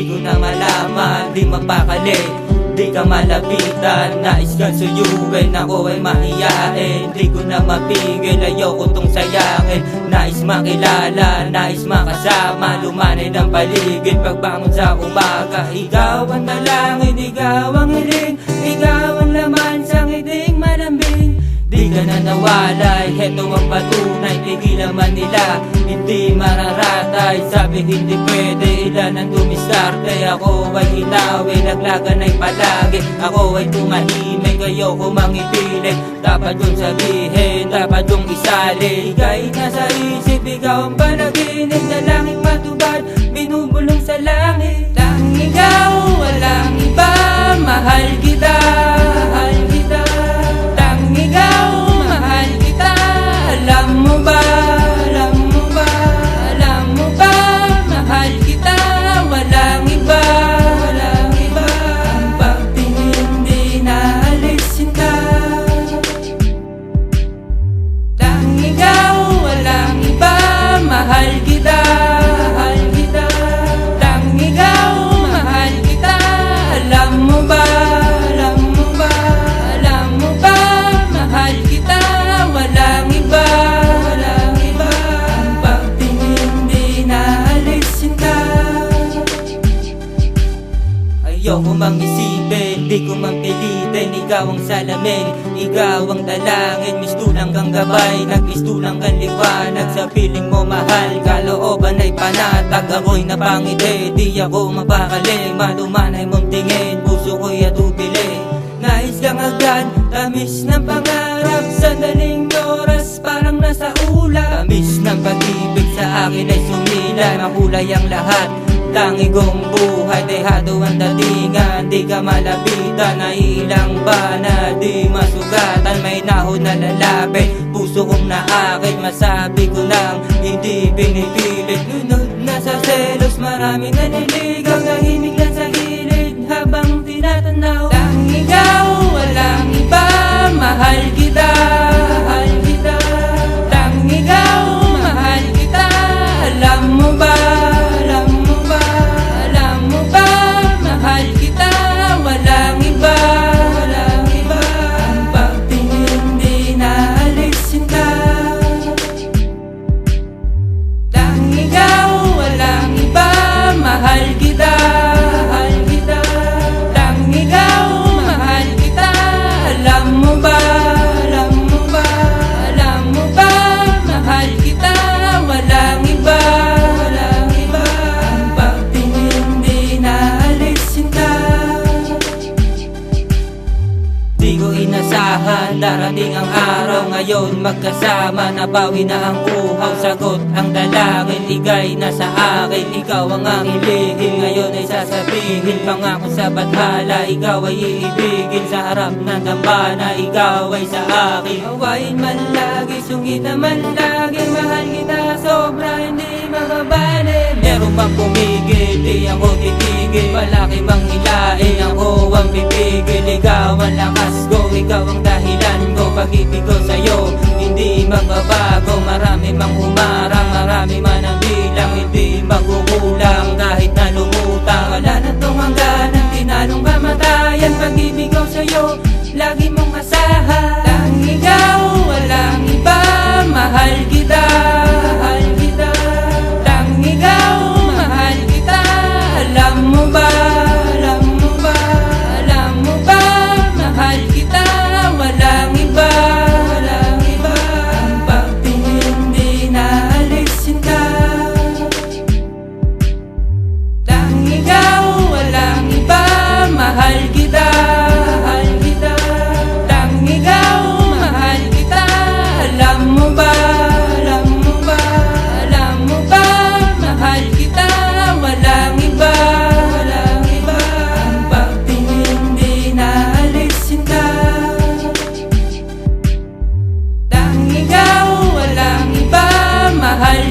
di ko na malaman, di mapakali, di ka malapitan. Nais kang suyuin, ako ay mahiyain, di ko na mapigil, ayoko tong sayangin. Nais makilala, nais makasama, lumanay ng paligid pagbangon sa umaga. Ikaw ang dalangin, ikaw ang hiling, ikaw ang laman sa ngiting malambing. Di ka na nawalay, heto ang patunay, tigilan man nila, hindi mararatay. Sabi hindi pwede, ilan ang dumiskarte. Ako ay hinawi, naglagan ay palagi. Ako ay tumahimik, ayoko mangipilit. Dapat kong sabihin, dapat kong isali. Ika'y nasa isip, ikaw ang panaginip na langit matubad, binubulong sa langit. Tanging ikaw, walang iba, mahal kita, mahal kita. Tanging ikaw, mahal kita, alam mo ba, alam mo ba, alam mo ba, mahal kita, walang iba, walang iba. Ang pagtingin di naalisin ka. Tanging ikaw, walang iba, mahal kita, mahal kita. Tanging ikaw, mahal kita, alam mo ba, alam mo ba, alam mo ba, mahal kita, walang iba, walang iba. Ang pagtingin di naalisin ka. Ayoko mang isipin, di ko mang pilitin, ikaw ang salamin, ikaw ang dalangin. Mistulang kang gabay, nagmistulang kang liwanag. Sa piling mo mahal, kalooban ay panatag. Ako'y napangiti, di ako mapakali, malumanay mong tingin, puso ko'y atubili. Nais kang agad, tamis ng pangarap, sandaling oras parang nasa ulap. Tamis ng pag-ibig sa akin ay sumila, makulay ang lahat, tangi kong buhay, dehado ang datingan. Di ka malapitan, naiilang ba na di masugatan. May nahon na lalapit, puso kong naakit, masabi ko lang hindi pinipilit. Lunod na sa selos, maraming naniligaw, nahimik lang sa gilid habang tinatanaw. Tanging ikaw, walang iba, mahal kita, mahal kita. Tanging ikaw, mahal kita, alam mo ba, alam mo ba, alam mo ba, mahal kita, walang iba, walang iba. Ang pagtingin di naalisin ka. Tanging ikaw, walang iba, mahal kita, mahal kita. Tanging ikaw, mahal kita, alam mo ba, alam mo ba, alam mo ba, mahal kita, walang iba, walang iba. Ang pagtingin di naalisin ka. Di ko inasahan, darating ang araw, ngayon magkasama, nabawi na ang uhaw, sagot ang dalangin. Ika'y nasa akin, ikaw ang aking lihim, ngayon ay sasabihin, pangako sa bathala, ikaw ay iibigin. Sa harap ng dambana, ikaw ay sa akin. Awayin man lagi, sungitan man lagi, mahal kita sobra, hindi mababali. Meron bang pumigil, di ako titigil, malaki bang hilain, ako ang pipigil. Ikaw ang lakas ko, ikaw ang dahilan ko, pag-ibig ko sa'yo hindi magbabago. Marami mang humarang, marami man ang bilang, hindi magkukulang kahit na lumutang. Wala na tong hangganan, tinanong kamatayan, pag-ibig ko sa'yo lagi mong asahan. Tanging ikaw, walang iba, mahal kita, mahal kita. Tanging ikaw, mahal kita, alam mo ba, alam mo ba, alam mo ba, mahal kita, walang iba, walang iba. Ang pagtingin di naalisin ka. Tanging ikaw, walang iba, mahal kita, mahal kita. Tanging ikaw, mahal kita, alam mo ba, alam mo ba, alam mo ba, mahal kita, walang iba, walang iba. Ang pagtingin di naalisin ka. Tanging ikaw, walang iba, mahal